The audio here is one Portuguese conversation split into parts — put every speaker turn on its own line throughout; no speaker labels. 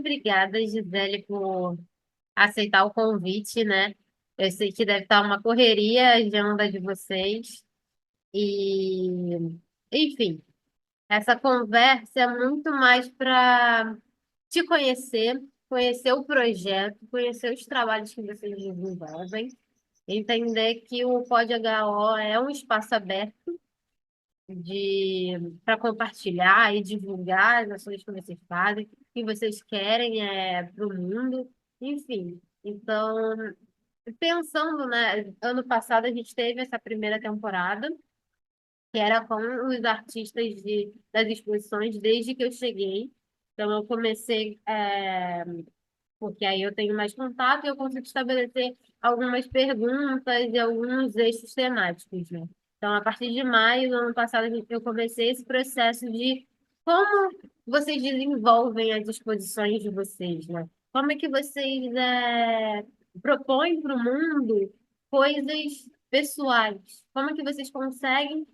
obrigada, Gisele, por aceitar o convite, né? Eu sei que deve estar uma correria a agenda de vocês. E, enfim, essa conversa é muito mais para te conhecer, conhecer o projeto, conhecer os trabalhos que vocês desenvolvem, entender que o Pod HO é um espaço aberto de para compartilhar e divulgar as ações que vocês fazem, que vocês querem para o mundo, enfim. Então, pensando, né, ano passado a gente teve essa primeira temporada, que era com os artistas das exposições desde que eu cheguei. Então, eu comecei, porque aí eu tenho mais contato e eu consigo estabelecer algumas perguntas e alguns eixos temáticos, né? Então, a partir de maio do ano passado, eu comecei esse processo de como vocês desenvolvem as exposições de vocês, né? Como é que vocês propõem para o mundo coisas pessoais? Como é que vocês conseguem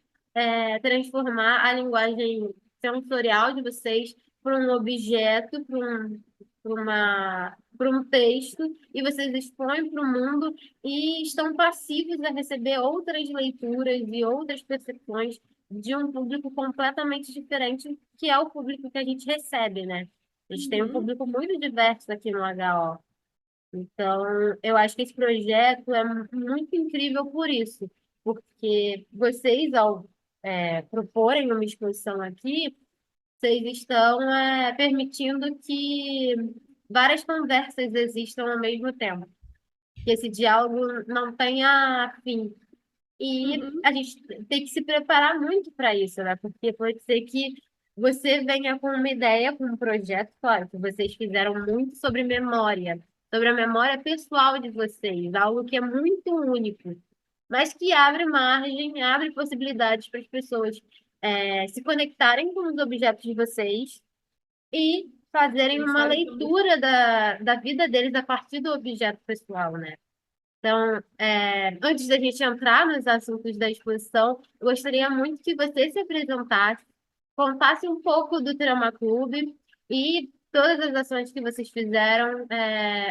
transformar a linguagem sensorial de vocês para um objeto, para um texto, e vocês expõem para o mundo e estão passivos a receber outras leituras e outras percepções de um público completamente diferente, que é o público que a gente recebe, né? A gente tem um
Uhum,
público muito diverso aqui no HO. Então, eu acho que esse projeto é muito incrível por isso, porque vocês, ao proporem uma exposição aqui, vocês estão permitindo que várias conversas existam ao mesmo tempo, que esse diálogo não tenha fim. E
uhum,
a gente tem que se preparar muito para isso, né? Porque pode ser que você venha com uma ideia, com um projeto, claro, que vocês fizeram muito sobre a memória pessoal de vocês, algo que é muito único, mas que abre margem, abre possibilidades para as pessoas se conectarem com os objetos de vocês e fazerem uma
pensarem também.
leitura da vida deles a partir do objeto pessoal, né? Então, antes da gente entrar nos assuntos da exposição, eu gostaria muito que você se apresentasse, contasse um pouco do Trama Clube e todas as ações que vocês fizeram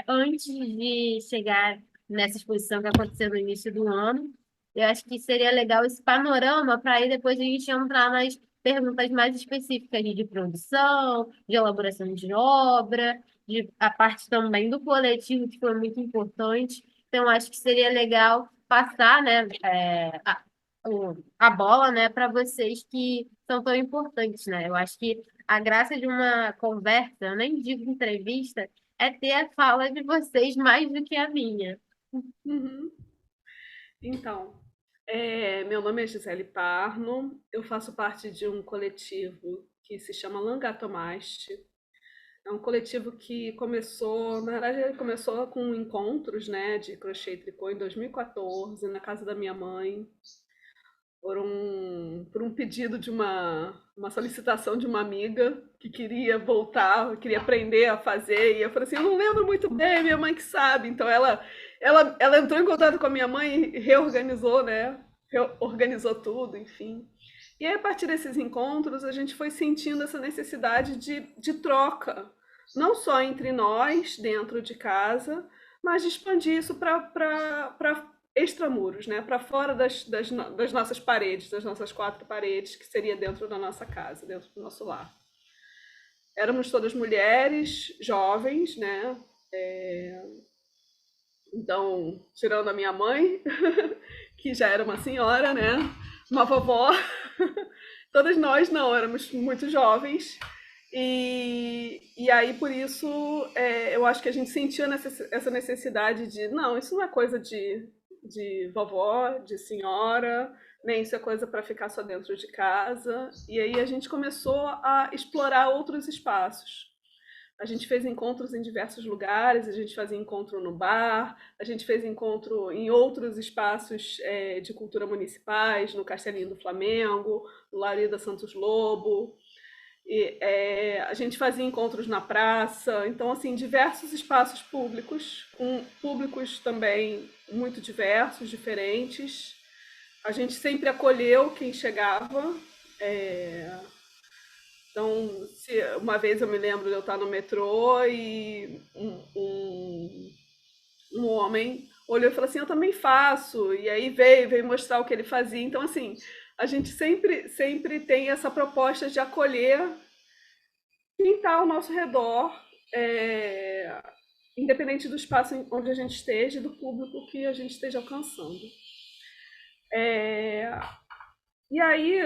antes de chegar nessa exposição que aconteceu no início do ano. Eu acho que seria legal esse panorama para aí depois a gente entrar nas perguntas mais específicas de produção, de elaboração de obra, de a parte também do coletivo, que foi muito importante. Então, acho que seria legal passar, né, a bola, né, para vocês que são tão importantes, né? Eu acho que a graça de uma conversa, eu nem digo entrevista, é ter a fala de vocês mais do que a minha.
Uhum. Então, meu nome é Gisele Parno, eu faço parte de um coletivo que se chama Langatomaste. É um coletivo que começou, na verdade, ele começou com encontros, né, de crochê e tricô em 2014, na casa da minha mãe, por um pedido de uma solicitação de uma amiga que queria voltar, queria aprender a fazer, e eu falei assim, eu não lembro muito bem, minha mãe que sabe. Então ela entrou em contato com a minha mãe e reorganizou, né? Reorganizou tudo, enfim. E aí, a partir desses encontros, a gente foi sentindo essa necessidade de troca, não só entre nós, dentro de casa, mas de expandir isso para extramuros, né? Para fora das nossas paredes, das nossas quatro paredes, que seria dentro da nossa casa, dentro do nosso lar. Éramos todas mulheres, jovens, né? Então, tirando a minha mãe, que já era uma senhora, né? Uma vovó, todas nós não, éramos muito jovens. E aí, por isso, eu acho que a gente sentia essa necessidade de, não, isso não é coisa de vovó, de senhora, nem isso é coisa para ficar só dentro de casa. E aí a gente começou a explorar outros espaços. A gente fez encontros em diversos lugares, a gente fazia encontro no bar, a gente fez encontro em outros espaços de cultura municipais, no Castelinho do Flamengo, no Laurida Santos Lobo. A gente fazia encontros na praça, então, assim, diversos espaços públicos, com públicos também muito diversos, diferentes. A gente sempre acolheu quem chegava, é, Então, se uma vez eu me lembro de eu estar no metrô e um homem olhou e falou assim, eu também faço, e aí veio mostrar o que ele fazia. Então, assim, a gente sempre tem essa proposta de acolher quem está ao nosso redor, é, independente do espaço onde a gente esteja e do público que a gente esteja alcançando. É, e aí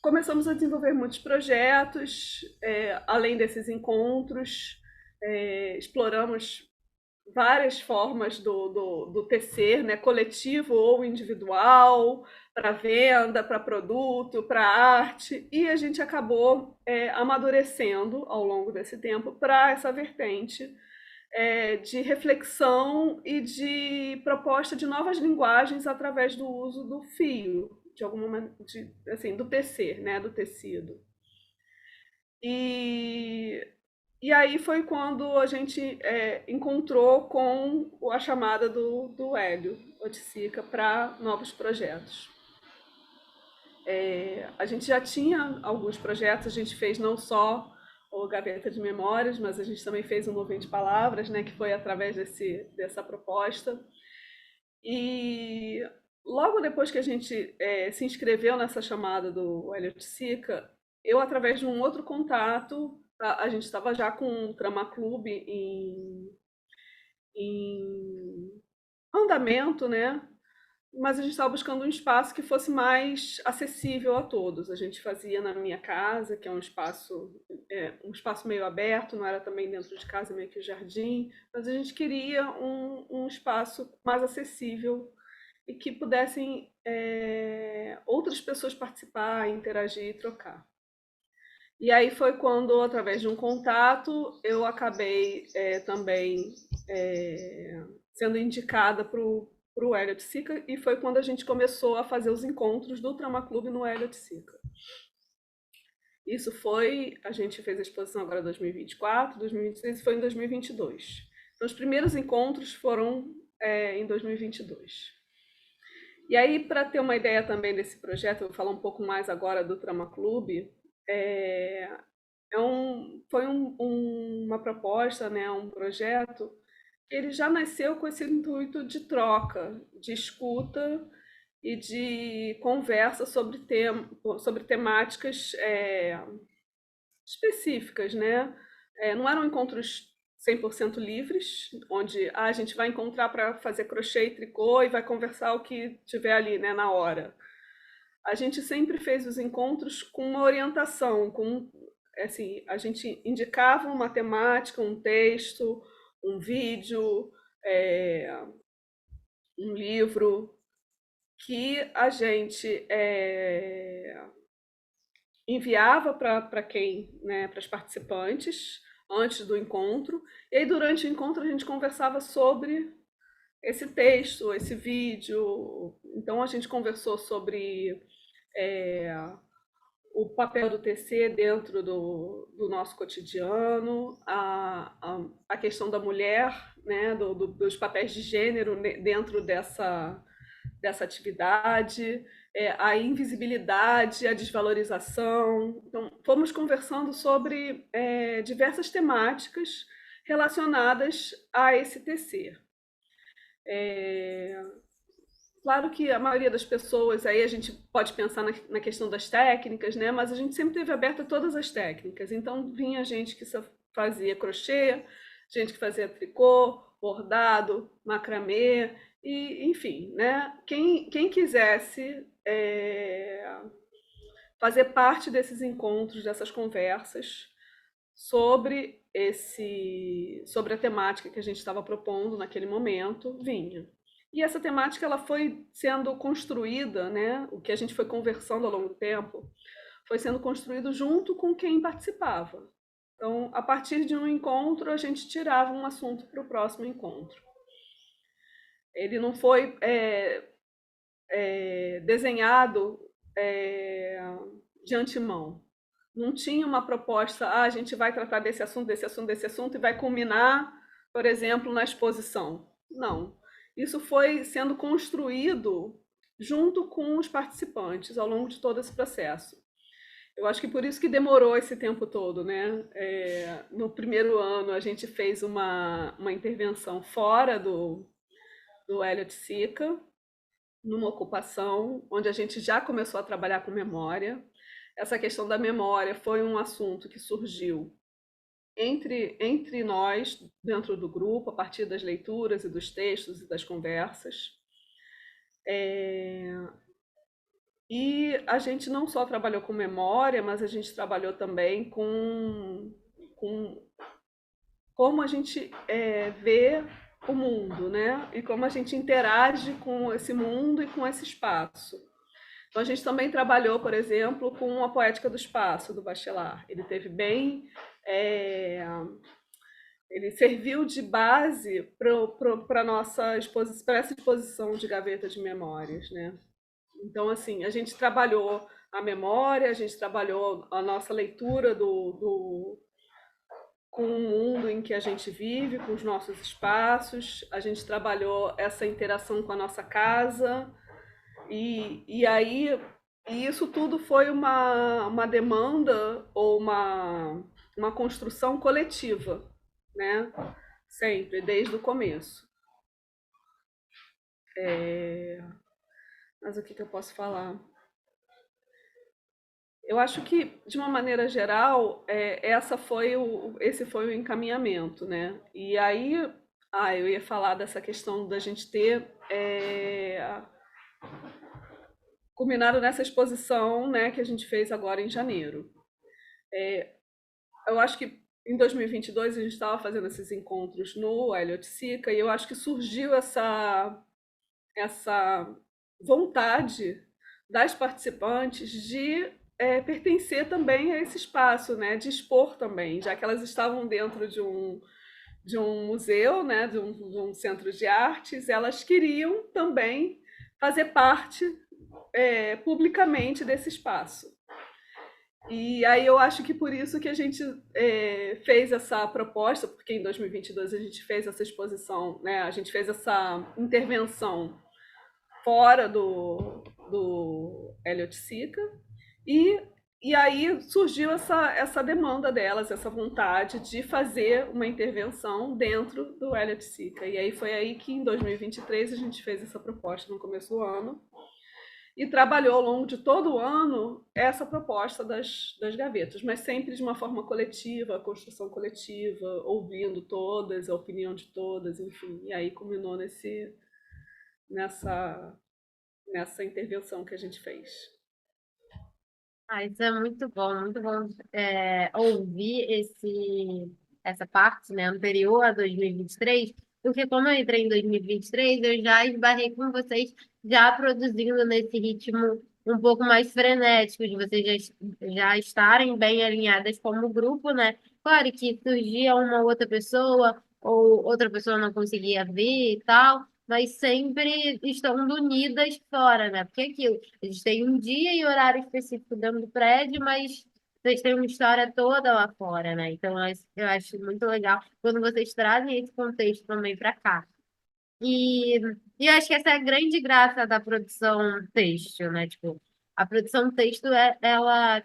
começamos a desenvolver muitos projetos, além desses encontros, exploramos várias formas do tecer, né, coletivo ou individual, para venda, para produto, para arte, e a gente acabou amadurecendo ao longo desse tempo para essa vertente de reflexão e de proposta de novas linguagens através do uso do fio, de alguma assim, do tecer, né, do tecido. E e aí foi quando a gente encontrou com a chamada do Hélio Oiticica para novos projetos. A gente já tinha alguns projetos, a gente fez não só o Gaveta de Memórias, mas a gente também fez o Nuvem de Palavras, né, que foi através dessa proposta. E logo depois que a gente se inscreveu nessa chamada do Hélio Oiticica, eu, através de um outro contato, a gente estava já com um Trama Clube em andamento, né? Mas a gente estava buscando um espaço que fosse mais acessível a todos. A gente fazia na minha casa, que é um espaço meio aberto, não era também dentro de casa, meio que jardim, mas a gente queria um espaço mais acessível e que pudessem outras pessoas participar, interagir e trocar. E aí foi quando, através de um contato, eu acabei também sendo indicada para o Elliot Sica, e foi quando a gente começou a fazer os encontros do Trama Clube no Elliot Sica. Isso foi, a gente fez a exposição agora em 2024, 2026 e foi em 2022. Então, os primeiros encontros foram em 2022. E aí, para ter uma ideia também desse projeto, eu vou falar um pouco mais agora do Trama Clube. Foi uma proposta, né, um projeto, que ele já nasceu com esse intuito de troca, de escuta e de conversa sobre temáticas específicas, né? Não eram encontros 100% livres, onde a gente vai encontrar para fazer crochê e tricô e vai conversar o que tiver ali, né, na hora. A gente sempre fez os encontros com uma orientação, assim, a gente indicava uma temática, um texto, um vídeo, um livro, que a gente enviava para quem, né, para as participantes antes do encontro, e aí durante o encontro a gente conversava sobre esse texto, esse vídeo. Então a gente conversou sobre o papel do TC dentro do nosso cotidiano, a questão da mulher, né, dos papéis de gênero dentro dessa atividade, a invisibilidade, a desvalorização. Então, fomos conversando sobre diversas temáticas relacionadas a esse TC. Claro que a maioria das pessoas, aí a gente pode pensar na questão das técnicas, né? Mas a gente sempre teve aberta a todas as técnicas. Então, vinha gente que fazia crochê, gente que fazia tricô, bordado, macramê, e, enfim, né? Quem quisesse fazer parte desses encontros, dessas conversas sobre a temática que a gente estava propondo naquele momento, vinha. E essa temática ela foi sendo construída, né? O que a gente foi conversando ao longo do tempo foi sendo construído junto com quem participava. Então, a partir de um encontro, a gente tirava um assunto para o próximo encontro. Ele não foi desenhado de antemão. Não tinha uma proposta, a gente vai tratar desse assunto, desse assunto, desse assunto e vai culminar, por exemplo, na exposição. Não. Isso foi sendo construído junto com os participantes ao longo de todo esse processo. Eu acho que por isso que demorou esse tempo todo, né? No primeiro ano, a gente fez uma intervenção fora do Elliott Sica, numa ocupação, onde a gente já começou a trabalhar com memória. Essa questão da memória foi um assunto que surgiu entre nós, dentro do grupo, a partir das leituras e dos textos e das conversas. E a gente não só trabalhou com memória, mas a gente trabalhou também com como a gente vê o mundo, né? E como a gente interage com esse mundo e com esse espaço. Então, a gente também trabalhou, por exemplo, com a poética do espaço, do Bachelard. Ele teve bem. é, Ele serviu de base para nossa exposição, para essa exposição de gaveta de memórias, né? Então, assim, a gente trabalhou a memória, a gente trabalhou a nossa leitura com o mundo em que a gente vive, com os nossos espaços, a gente trabalhou essa interação com a nossa casa, e aí e isso tudo foi uma demanda ou uma construção coletiva, né? Sempre, desde o começo. Mas o que eu posso falar? Eu acho que, de uma maneira geral, esse foi o encaminhamento, né? E aí, eu ia falar dessa questão da gente ter culminado nessa exposição, né, que a gente fez agora em janeiro. Eu acho que em 2022 a gente estava fazendo esses encontros no Elliott Sica e eu acho que surgiu essa vontade das participantes de pertencer também a esse espaço, né, de expor também, já que elas estavam dentro de um museu, né, de um centro de artes, elas queriam também fazer parte publicamente desse espaço. E aí eu acho que por isso que a gente fez essa proposta, porque em 2022 a gente fez essa exposição, né? A gente fez essa intervenção fora do Elliott Sica e, e aí surgiu essa demanda delas, essa vontade de fazer uma intervenção dentro do Elliott Sica. E aí foi aí que em 2023 a gente fez essa proposta no começo do ano e trabalhou ao longo de todo o ano essa proposta das gavetas, mas sempre de uma forma coletiva, a construção coletiva, ouvindo todas, a opinião de todas, enfim. E aí culminou nessa, nessa intervenção que a gente fez.
Ah, isso é muito bom ouvir essa parte, né, anterior a 2023, porque como eu entrei em 2023, eu já esbarrei com vocês já produzindo nesse ritmo um pouco mais frenético, de vocês já estarem bem alinhadas como grupo, né? Claro que surgia uma outra pessoa, ou outra pessoa não conseguia vir e tal, mas sempre estando unidas fora, né? Porque é aquilo. A gente tem um dia e horário específico dentro do prédio, mas vocês têm uma história toda lá fora, né? Então, eu acho muito legal quando vocês trazem esse contexto também para cá. E, e eu acho que essa é a grande graça da produção têxtil, né? Tipo, a produção têxtil, ela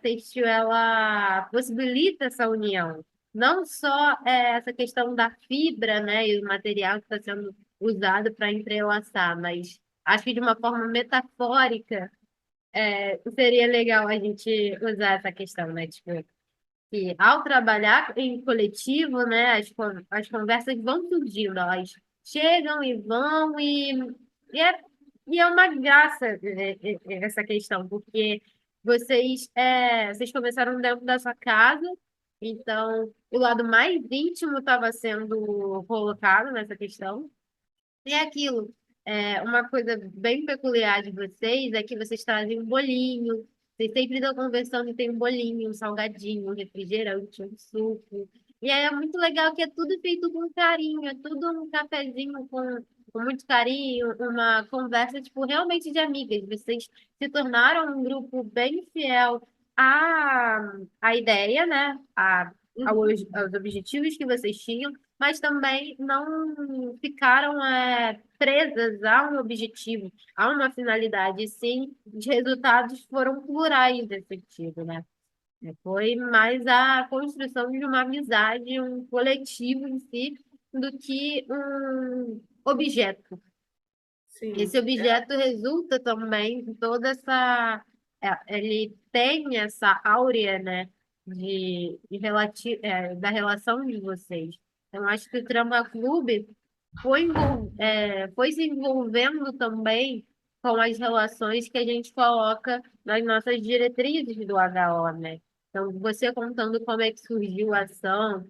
possibilita essa união. Não só essa questão da fibra, né, e o material que está sendo usado para entrelaçar, mas acho que de uma forma metafórica, seria legal a gente usar essa questão, né? Tipo, que ao trabalhar em coletivo, né, as conversas vão surgindo, elas chegam e vão, e, é, e é uma graça essa questão, porque vocês começaram dentro da sua casa, então o lado mais íntimo estava sendo colocado nessa questão, e é aquilo, uma coisa bem peculiar de vocês é que vocês trazem um bolinho, vocês sempre estão conversando e tem um bolinho, um salgadinho, um refrigerante, um suco. E aí é muito legal que é tudo feito com carinho, é tudo um cafezinho com muito carinho, uma conversa, tipo, realmente de amigas. Vocês se tornaram um grupo bem fiel à ideia, né?
Uhum.
Aos objetivos que vocês tinham, mas também não ficaram presas a um objetivo, a uma finalidade, e sim, os resultados foram plurais desse sentido, né? Foi mais a construção de uma amizade, um coletivo em si, do que um objeto.
Sim,
Esse objeto resulta também de toda essa. Ele tem essa áurea, né, da relação de vocês. Então, acho que o Trama Clube foi se envolvendo também com as relações que a gente coloca nas nossas diretrizes do HO, né? Então, você contando como é que surgiu a ação,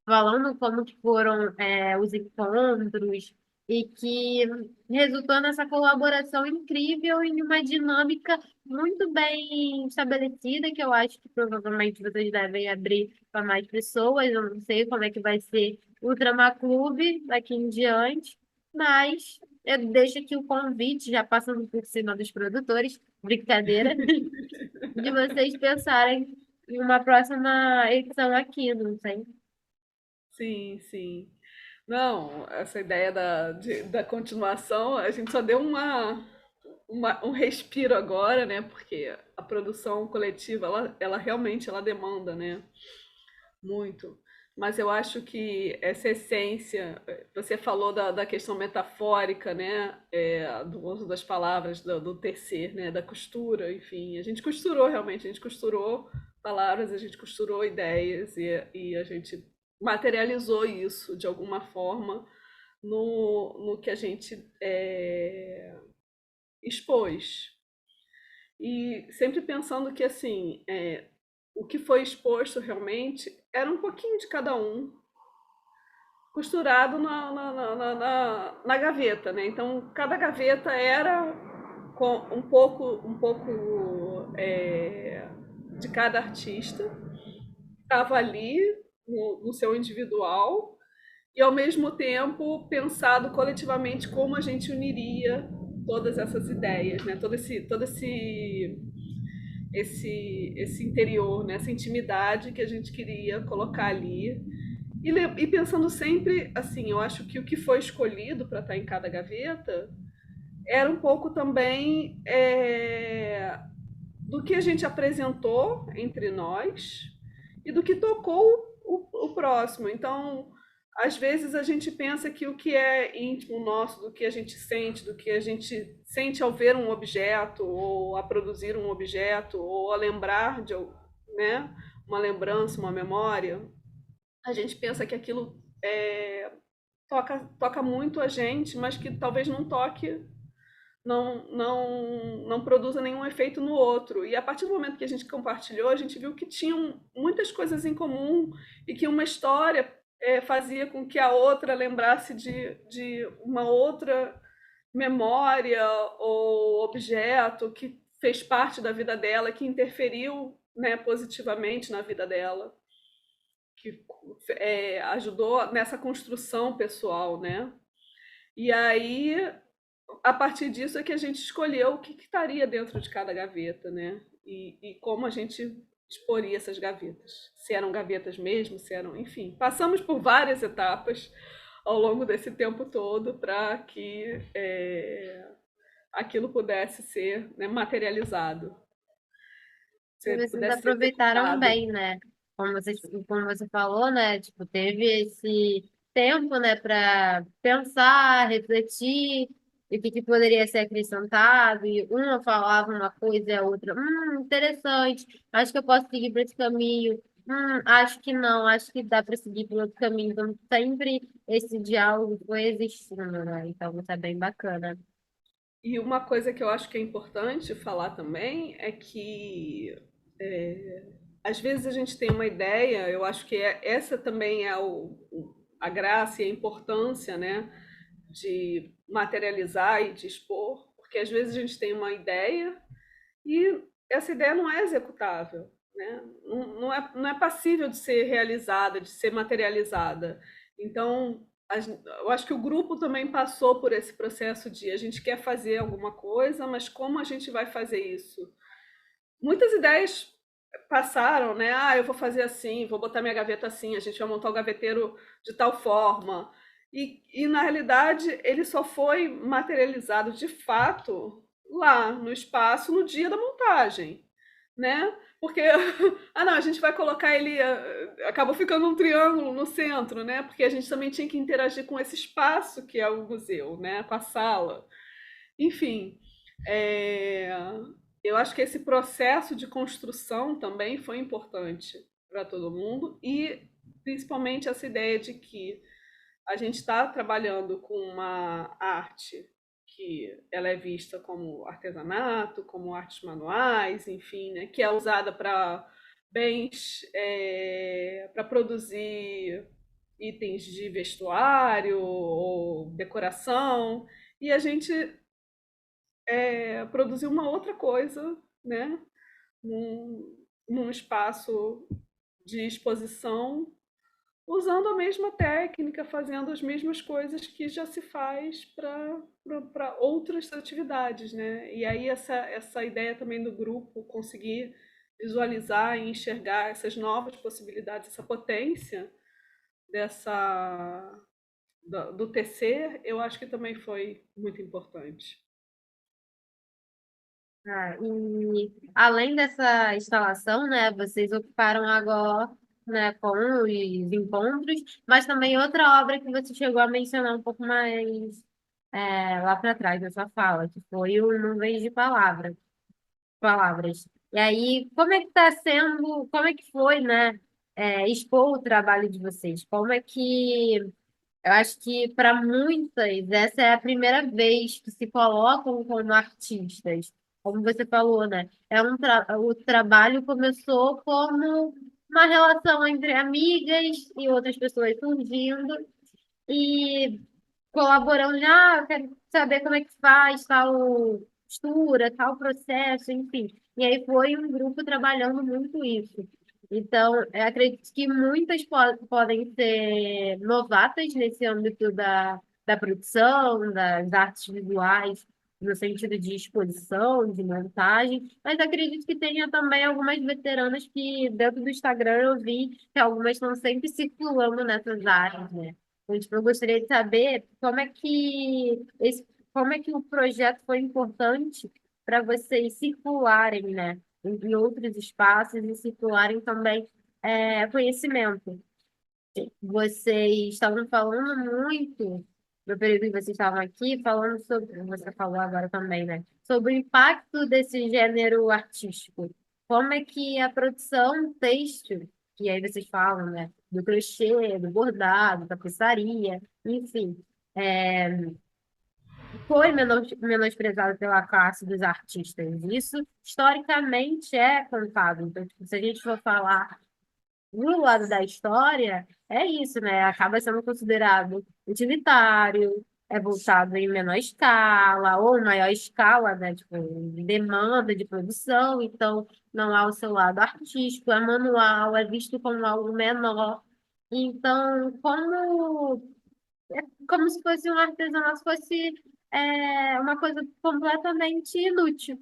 falando como que foram os encontros e que resultou nessa colaboração incrível em uma dinâmica muito bem estabelecida, que eu acho que provavelmente vocês devem abrir para mais pessoas. Eu não sei como é que vai ser o Drama Clube daqui em diante, mas eu deixo aqui o convite, já passando por cima dos produtores, brincadeira, de vocês pensarem em uma próxima edição aqui, não sei.
sim, sim. Não, essa ideia da continuação, a gente só deu um respiro agora, né? Porque a produção coletiva, ela realmente ela demanda, né? Muito. Mas eu acho que essa essência, você falou da questão metafórica, né? Do uso das palavras, do tecer, né? Da costura, enfim. A gente costurou realmente, a gente costurou palavras, a gente costurou ideias e a gente materializou isso de alguma forma no que a gente expôs. E sempre pensando que, assim, o que foi exposto realmente era um pouquinho de cada um, costurado na gaveta, né? Então, cada gaveta era com um pouco de cada artista, estava ali no seu individual, e ao mesmo tempo pensado coletivamente como a gente uniria todas essas ideias, né? Esse interior, né? Essa intimidade que a gente queria colocar ali. E pensando sempre, assim, eu acho que o que foi escolhido para estar em cada gaveta era um pouco também do que a gente apresentou entre nós e do que tocou o próximo. Então, às vezes a gente pensa que o que é íntimo nosso, do que a gente sente, do que a gente sente ao ver um objeto, ou a produzir um objeto, ou a lembrar de, né, uma lembrança, uma memória, a gente pensa que aquilo toca muito a gente, mas que talvez não toque, não produza nenhum efeito no outro. E a partir do momento que a gente compartilhou, a gente viu que tinham muitas coisas em comum e que uma história fazia com que a outra lembrasse de uma outra memória ou objeto que fez parte da vida dela, que interferiu, né, positivamente na vida dela, que ajudou nessa construção pessoal, né? E aí, a partir disso é que a gente escolheu o que estaria dentro de cada gaveta, né? E como a gente exporia essas gavetas. Se eram gavetas mesmo, se eram, enfim. Passamos por várias etapas ao longo desse tempo todo para que aquilo pudesse ser, né, materializado,
E vocês
pudesse ser
aproveitaram
executado.
bem, né? Como você falou, né? Tipo, teve esse tempo, né, para pensar, refletir, e o que, que poderia ser acrescentado, e uma falava uma coisa e a outra, interessante, acho que eu posso seguir por esse caminho, acho que não, acho que dá para seguir por outro caminho. Então, sempre esse diálogo foi existindo, né? Então, isso é bem bacana.
E uma coisa que eu acho que é importante falar também é que às vezes a gente tem uma ideia, eu acho que essa também é a graça e a importância, né, de materializar e de expor, porque às vezes a gente tem uma ideia e essa ideia não é executável, né? Não é passível de ser realizada, de ser materializada. Então, eu acho que o grupo também passou por esse processo de a gente quer fazer alguma coisa, mas como a gente vai fazer isso? Muitas ideias passaram, né? Ah, eu vou fazer assim, vou botar minha gaveta assim, a gente vai montar o gaveteiro de tal forma. E na realidade, ele só foi materializado de fato lá no espaço no dia da montagem, né? Porque, ah não, a gente vai colocar ele, acabou ficando um triângulo no centro, né? Porque a gente também tinha que interagir com esse espaço que é o museu, né? Com a sala. Enfim, é, eu acho que esse processo de construção também foi importante para todo mundo e principalmente essa ideia de que a gente está trabalhando com uma arte que ela é vista como artesanato, como artes manuais, enfim, né, que é usada para bens, para produzir itens de vestuário ou decoração, e a gente produziu uma outra coisa, né, num espaço de exposição usando a mesma técnica, fazendo as mesmas coisas que já se faz para outras atividades, né? E aí essa ideia também do grupo conseguir visualizar e enxergar essas novas possibilidades, essa potência dessa do tecer, eu acho que também foi muito importante.
Ah, e além dessa instalação, né, vocês ocuparam agora, né, com os encontros, mas também outra obra que você chegou a mencionar um pouco mais lá para trás da sua fala, que foi o Nuvens de Palavras. E aí, como é que está sendo, como é que foi, né, expor o trabalho de vocês? Como é que eu acho que para muitas essa é a primeira vez que se colocam como artistas. Como você falou, né? O trabalho começou como uma relação entre amigas e outras pessoas surgindo e colaborando, eu quero saber como é que faz tal costura, tal processo, enfim. E aí foi um grupo trabalhando muito isso. Então, eu acredito que muitas podem ser novatas nesse âmbito da produção, das artes visuais, no sentido de exposição, de montagem, mas acredito que tenha também algumas veteranas que, dentro do Instagram, eu vi que algumas estão sempre circulando nessas áreas, né? Então, tipo, eu gostaria de saber como é que o projeto foi importante para vocês circularem, né, em outros espaços e circularem também conhecimento. Vocês estavam falando muito, no período que vocês estavam aqui, falando sobre, você falou agora também, né? Sobre o impacto desse gênero artístico. Como é que a produção têxtil, que aí vocês falam, né? Do crochê, do bordado, tapeçaria, enfim, é, foi menosprezado pela classe dos artistas. Isso, historicamente, é contado. Então, tipo, se a gente for falar no lado da história, é isso, né? Acaba sendo considerado utilitário, é voltado em menor escala ou maior escala, né? Tipo, de demanda de produção, então não há o seu lado artístico, é manual, é visto como algo menor. Então, como se fosse um artesanato, fosse uma coisa completamente inútil.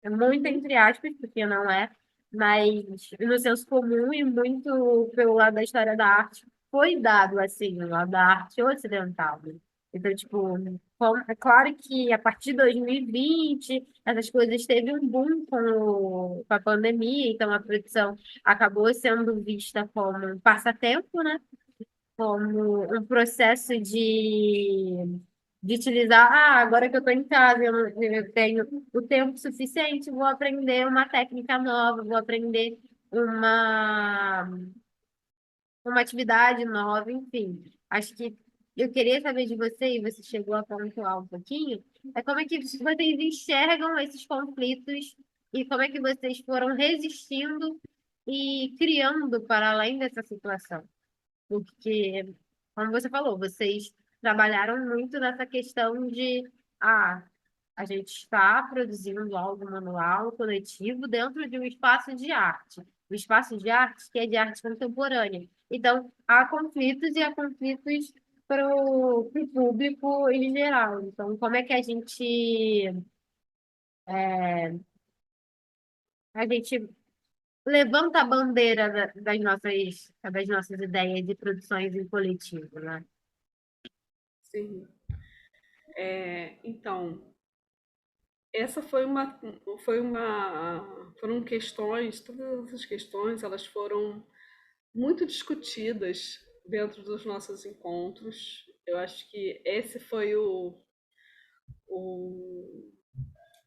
É muito
Uhum.
entre aspas, porque não é, mas no senso comum e muito pelo lado da história da arte, foi dado assim, no lado da arte ocidental, né? Então, tipo, é claro que a partir de 2020, essas coisas teve um boom com a pandemia, então a produção acabou sendo vista como um passatempo, né? Como um processo de utilizar, agora que eu estou em casa, eu tenho o tempo suficiente, vou aprender uma técnica nova, vou aprender uma, uma atividade nova, enfim. Acho que eu queria saber de você, e você chegou a pontuar um pouquinho, é como é que vocês enxergam esses conflitos e como é que vocês foram resistindo e criando para além dessa situação. Porque, como você falou, vocês trabalharam muito nessa questão de, ah, a gente está produzindo algo manual, coletivo, dentro de um espaço de arte. Um espaço de arte que é de arte contemporânea. Então, há conflitos e há conflitos para o público em geral. Então, como é que a gente levanta a bandeira das nossas ideias de produções em coletivo, né?
Sim. Então, essa foram questões, todas as questões, elas foram muito discutidas dentro dos nossos encontros. Eu acho que esse foi o,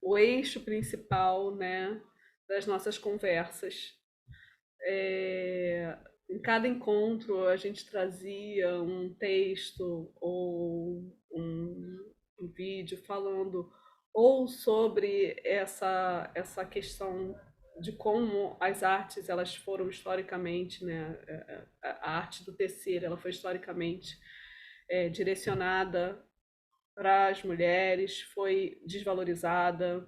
o eixo principal, né, das nossas conversas. Em cada encontro a gente trazia um texto ou um vídeo falando ou sobre essa questão de como as artes elas foram historicamente, né, a arte do tecer ela foi historicamente direcionada para as mulheres, foi desvalorizada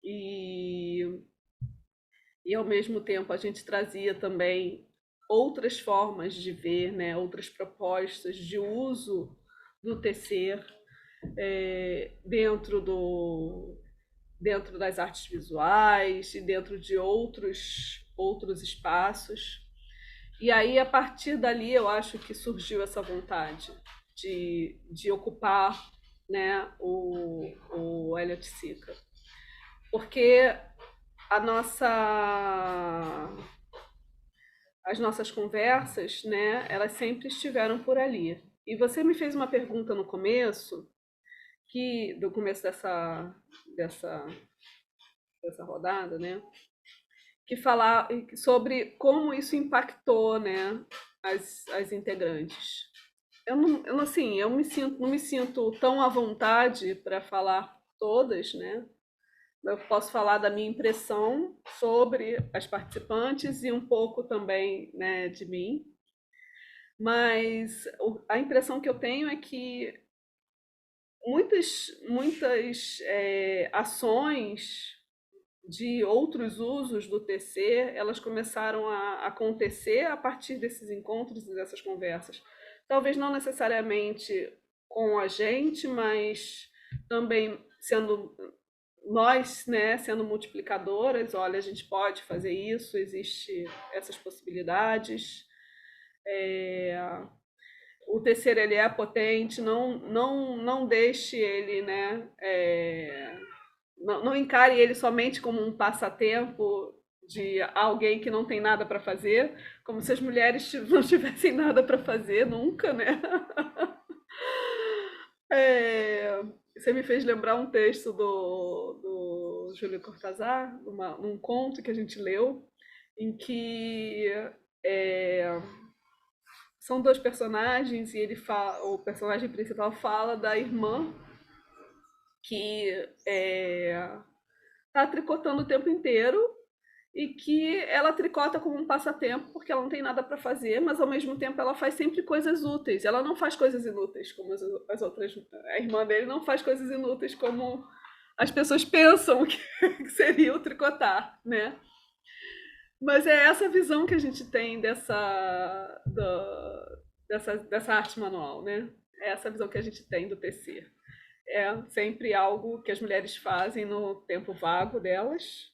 e ao mesmo tempo a gente trazia também outras formas de ver, né, outras propostas de uso do tecer dentro dentro das artes visuais e dentro de outros espaços. E aí, a partir dali, eu acho que surgiu essa vontade de ocupar, né, o Elliot Sica. Porque a as nossas conversas, né, elas sempre estiveram por ali. E você me fez uma pergunta no começo, que do começo dessa, dessa rodada, né, que falar sobre como isso impactou, né, as integrantes. Assim, não me sinto tão à vontade para falar todas, né? Eu posso falar da minha impressão sobre as participantes e um pouco também, né, de mim. Mas a impressão que eu tenho é que muitas ações de outros usos do TC, elas começaram a acontecer a partir desses encontros e dessas conversas. Talvez não necessariamente com a gente, mas também sendo nós, né, sendo multiplicadoras, olha, a gente pode fazer isso, existe essas possibilidades. O terceiro ele é potente, não deixe ele, né, não encare ele somente como um passatempo de alguém que não tem nada para fazer, como se as mulheres não tivessem nada para fazer nunca, né? É, você me fez lembrar um texto do Júlio Cortázar, num conto que a gente leu, em que é, são dois personagens e o personagem principal fala da irmã que tá tricotando o tempo inteiro e que ela tricota como um passatempo porque ela não tem nada para fazer, mas ao mesmo tempo ela faz sempre coisas úteis. Ela não faz coisas inúteis como as outras. A irmã dele não faz coisas inúteis como as pessoas pensam que seria o tricotar, né? Mas é essa visão que a gente tem dessa arte manual, né? É essa visão que a gente tem do tecer. É sempre algo que as mulheres fazem no tempo vago delas,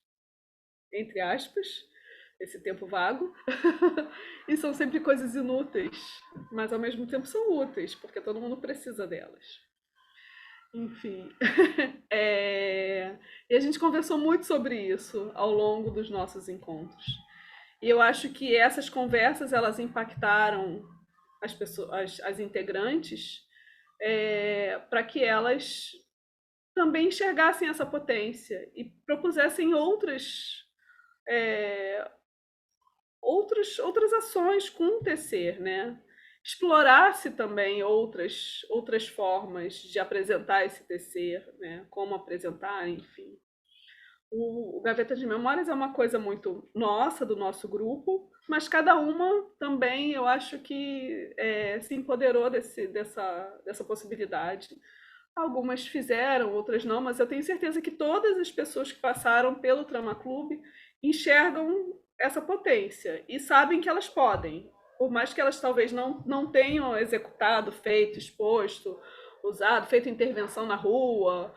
entre aspas, esse tempo vago, e são sempre coisas inúteis, mas ao mesmo tempo são úteis, porque todo mundo precisa delas. Enfim, e a gente conversou muito sobre isso ao longo dos nossos encontros. E eu acho que essas conversas elas impactaram as pessoas, as integrantes, para que elas também enxergassem essa potência e propusessem é, outras ações com o tecer, né? Explorasse também outras formas de apresentar esse tecer, né? Como apresentar, enfim. O Gaveta de Memórias é uma coisa muito nossa, do nosso grupo, mas cada uma também, eu acho que se empoderou dessa possibilidade. Algumas fizeram, outras não, mas eu tenho certeza que todas as pessoas que passaram pelo Trama Clube enxergam essa potência e sabem que elas podem, por mais que elas talvez não tenham executado, feito, exposto, usado, feito intervenção na rua,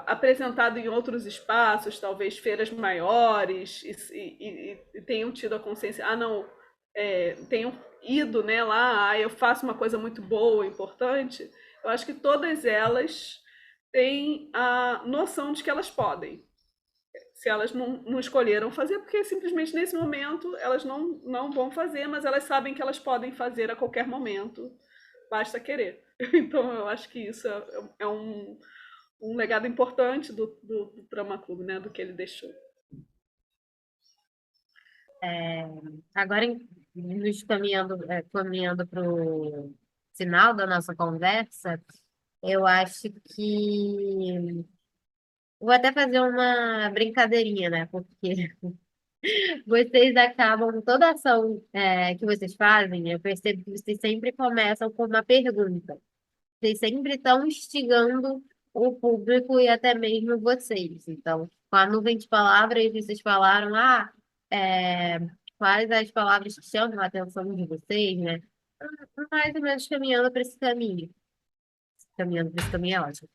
apresentado em outros espaços, talvez feiras maiores, e tenham tido a consciência, ah, não, tenham ido, né, lá, eu faço uma coisa muito boa, importante. Eu acho que todas elas têm a noção de que elas podem. Se elas não escolheram fazer, porque simplesmente nesse momento elas não vão fazer, mas elas sabem que elas podem fazer a qualquer momento, basta querer. Então eu acho que isso é um legado importante do Drama Clube, né? Do que ele deixou.
É, agora, nos caminhando para o final da nossa conversa, eu acho que vou até fazer uma brincadeirinha, né? Porque vocês acabam, toda ação que vocês fazem, eu percebo que vocês sempre começam com uma pergunta. Vocês sempre estão instigando o público e até mesmo vocês. Então, com a nuvem de palavras, vocês falaram, é, quais as palavras que chamam a atenção de vocês, né? Mais ou menos caminhando para esse caminho. Caminhando para esse caminho é ótimo.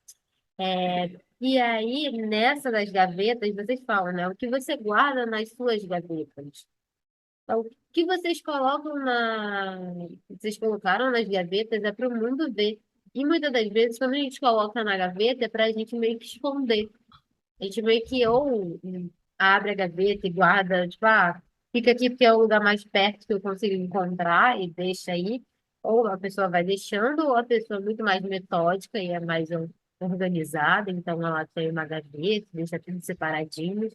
E aí, nessa das gavetas, vocês falam, né? O que você guarda nas suas gavetas? Então, o que vocês colocaram nas gavetas é para o mundo ver. E muitas das vezes, quando a gente coloca na gaveta, é para a gente meio que esconder. A gente meio que ou abre a gaveta e guarda, tipo, fica aqui porque é o lugar mais perto que eu consigo encontrar e deixa aí. Ou a pessoa vai deixando, ou a pessoa é muito mais metódica e é mais organizada, então ela tem uma gaveta, deixa tudo separadinho.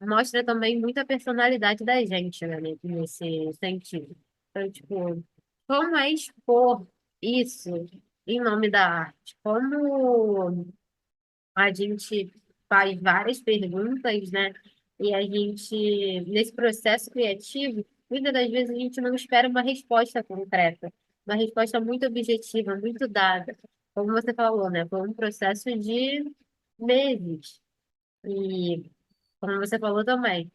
Mostra também muita personalidade da gente, né, nesse sentido. Então, tipo, como é expor isso em nome da arte? Como a gente faz várias perguntas, né? E a gente, nesse processo criativo, muitas das vezes a gente não espera uma resposta concreta, uma resposta muito objetiva, muito dada. Como você falou, né? Foi um processo de meses. E, como você falou também,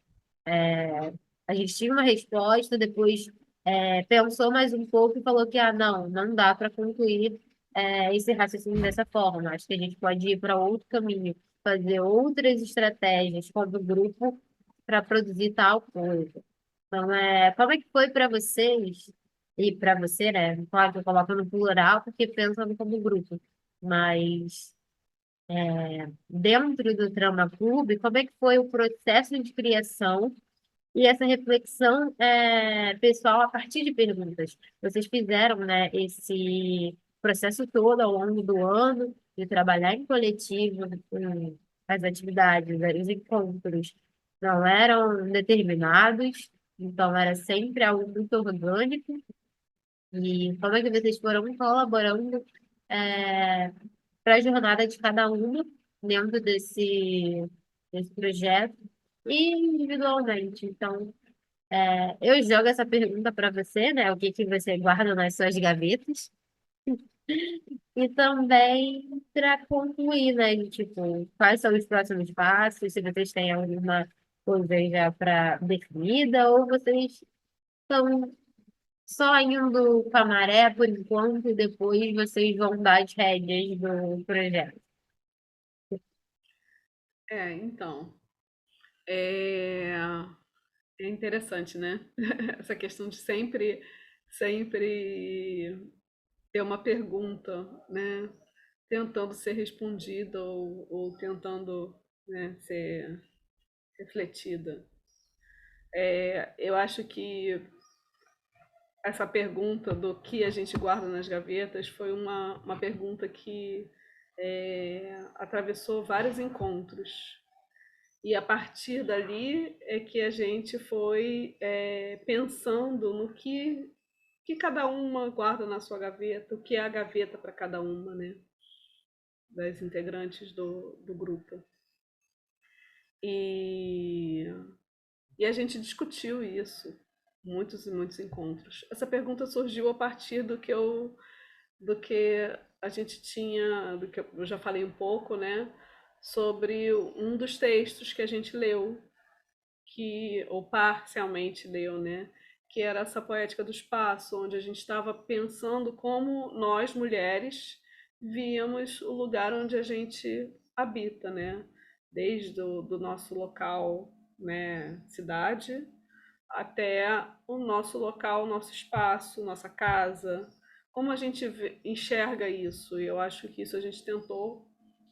a gente tinha uma resposta, depois pensou mais um pouco e falou que, não dá para concluir esse raciocínio dessa forma. Acho que a gente pode ir para outro caminho, fazer outras estratégias como grupo para produzir tal coisa. Então, como é que foi para vocês e para você, né? Claro que eu coloco no plural porque pensando como grupo, mas dentro do Trama Clube, como é que foi o processo de criação e essa reflexão pessoal a partir de perguntas? Vocês fizeram, né, esse processo todo ao longo do ano de trabalhar em coletivo, as atividades, né, os encontros não eram determinados, então era sempre algo muito orgânico. E como é que vocês foram colaborando para a jornada de cada uma dentro desse projeto e individualmente? Então, eu jogo essa pergunta para você, né? O que que você guarda nas suas gavetas? E também para concluir, né? Tipo, quais são os próximos passos? Se vocês têm alguma coisa já para definida ou vocês estão só indo com a maré por enquanto e depois vocês vão dar as rédeas do projeto?
Então, é, é interessante, né? Essa questão de sempre ter uma pergunta, né? Tentando ser respondida ou tentando, né, ser refletida. Eu acho que essa pergunta do que a gente guarda nas gavetas foi uma pergunta que atravessou vários encontros. E a partir dali é que a gente foi pensando no que cada uma guarda na sua gaveta, o que é a gaveta para cada uma, né, das integrantes do grupo. E, e a gente discutiu isso, muitos e muitos encontros. Essa pergunta surgiu a partir do que a gente tinha, do que eu já falei um pouco, né, sobre um dos textos que a gente leu, que ou parcialmente leu, né, que era essa poética do espaço, onde a gente estava pensando como nós mulheres víamos o lugar onde a gente habita, né, desde do nosso local, né, cidade, até o nosso local, nosso espaço, nossa casa, como a gente enxerga isso. E eu acho que isso a gente tentou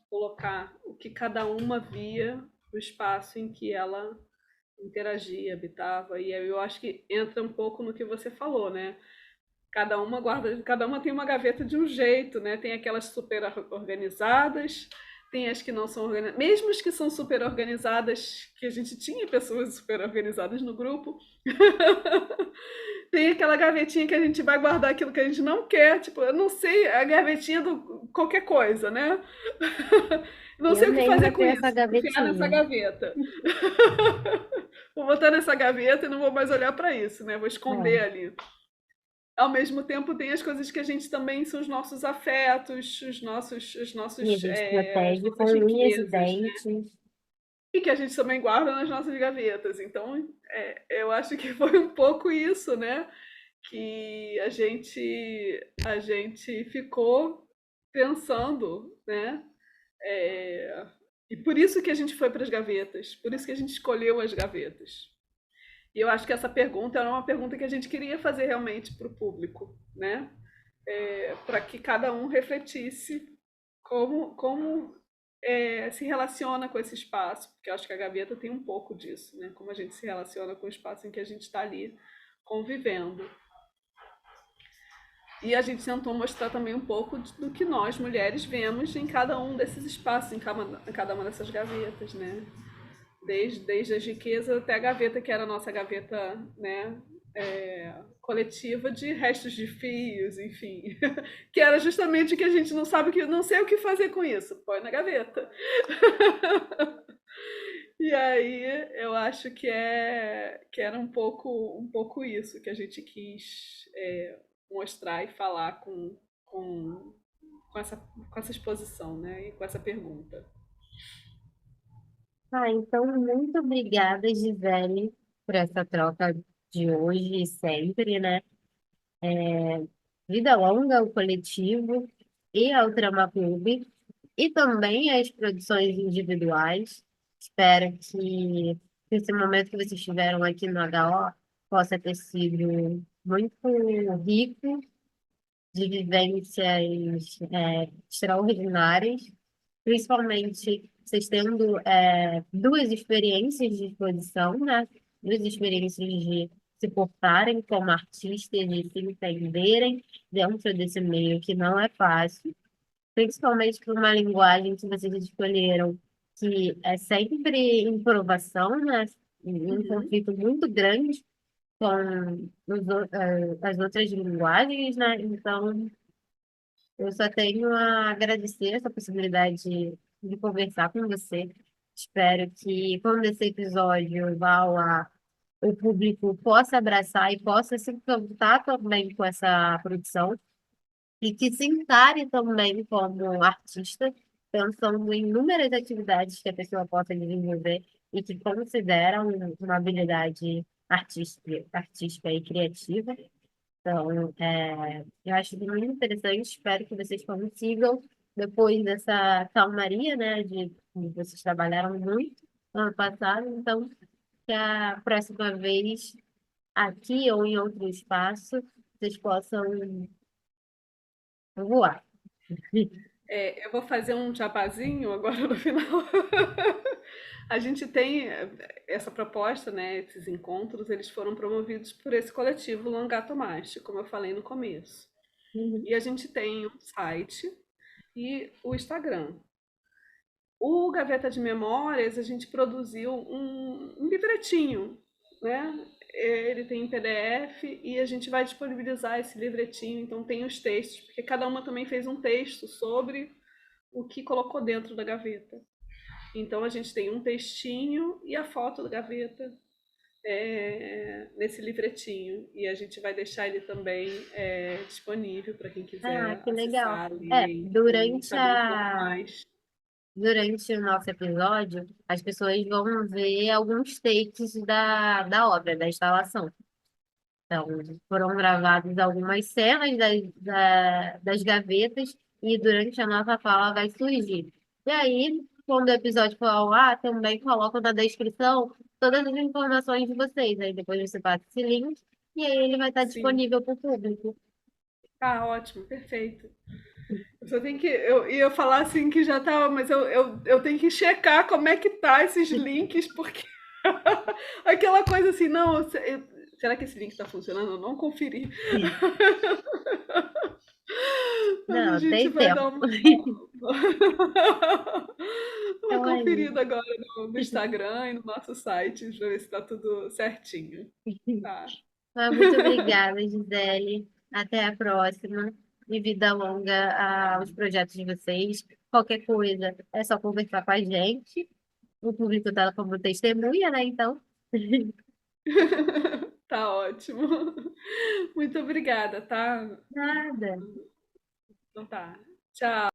colocar o que cada uma via do espaço em que ela interagia, habitava. E eu acho que entra um pouco no que você falou, né? Cada uma tem uma gaveta de um jeito, né? Tem aquelas super organizadas, tem as que não são organizadas, mesmo as que são super organizadas, que a gente tinha pessoas super organizadas no grupo, tem aquela gavetinha que a gente vai guardar aquilo que a gente não quer, tipo, eu não sei, a gavetinha do qualquer coisa, né? Não
Eu
sei o que fazer
mesma
com
tenho essa
isso, vou enfiar nessa
gavetinha.
gaveta. Vou botar nessa gaveta e não vou mais olhar para isso, né? Vou esconder
É,
ali. Ao mesmo tempo, tem as coisas que a gente também são os nossos afetos,
e a gente
as
protege com
nossas
unhas e
riquezas,
dentes.
e que a gente também guarda nas nossas gavetas. Então, eu acho que foi um pouco isso, né? Que a gente ficou pensando, né? É, e por isso que a gente foi para as gavetas, por isso que a gente escolheu as gavetas. E eu acho que essa pergunta era uma pergunta que a gente queria fazer realmente para o público, né? Para que cada um refletisse como se relaciona com esse espaço, porque eu acho que a gaveta tem um pouco disso, né? Como a gente se relaciona com o espaço em que a gente está ali convivendo. E a gente tentou mostrar também um pouco do que nós, mulheres, vemos em cada um desses espaços, em cada uma dessas gavetas, né? Desde as riquezas até a gaveta, que era a nossa gaveta, né? Coletiva de restos de fios, enfim. Que era justamente o que a gente não sabe, que não sei o que fazer com isso. Põe na gaveta. E aí eu acho que era um pouco isso que a gente quis mostrar e falar com, com essa exposição, né? E com essa pergunta.
Ah, então, muito obrigada, Gisele, por essa troca de hoje e sempre, né? Vida longa ao coletivo e ao Trama Clube, e também às produções individuais. Espero que esse momento que vocês tiveram aqui no HO possa ter sido muito rico de vivências extraordinárias, principalmente vocês tendo duas experiências de exposição, né? Duas experiências de se portarem como artistas, de se entenderem dentro desse meio que não é fácil, principalmente por uma linguagem que vocês escolheram, que é sempre em provação, né? Um
Uhum.
conflito muito grande com as outras linguagens, né? Então, eu só tenho a agradecer essa possibilidade de conversar com você. Espero que, quando esse episódio vá ao ar, o público possa abraçar e possa se encantar também com essa produção e que se encare também como artista, pensando em inúmeras atividades que a pessoa possa desenvolver e que consideram uma habilidade artística e criativa. Então, eu acho muito interessante, espero que vocês consigam, depois dessa calmaria, né, de vocês trabalharam muito ano passado, então, que a próxima vez, aqui ou em outro espaço, vocês possam voar.
Eu vou fazer um jabazinho agora no final. A gente tem essa proposta, né? Esses encontros, eles foram promovidos por esse coletivo Langatomaste, como eu falei no começo.
Uhum.
E a gente tem o site e o Instagram. O Gaveta de Memórias, a gente produziu um livretinho, né? Ele tem em PDF e a gente vai disponibilizar esse livretinho, então tem os textos, porque cada uma também fez um texto sobre o que colocou dentro da gaveta. Então a gente tem um textinho e a foto da gaveta nesse livretinho. E a gente vai deixar ele também disponível para quem
Ah,
quiser
que legal.
acessar, ler, enfim, saber um pouco mais.
Durante o nosso episódio, as pessoas vão ver alguns takes da obra, da instalação. Então, foram gravadas algumas cenas das gavetas e durante a nossa fala vai surgir. E aí, quando o episódio for ao ar, também coloco na descrição todas as informações de vocês. Aí depois você passa esse link e aí ele vai estar
Sim.
disponível para o público.
Tá ótimo, perfeito. Eu só tenho que. Eu ia falar assim que já tava, mas eu tenho que checar como é que tá esses links, porque aquela coisa assim, não, será que esse link tá funcionando? Eu não conferi. Mas a
Não,
gente
tem
vai
tempo.
dar uma
Ai,
conferida agora no Instagram e no nosso site para ver se tá tudo certinho. Tá.
mas muito obrigada, Gisele. Até a próxima. E vida longa aos projetos de vocês. Qualquer coisa, é só conversar com a gente. O público está como testemunha, né? Então,
Tá ótimo. Muito obrigada, tá?
nada.
Então tá. Tchau.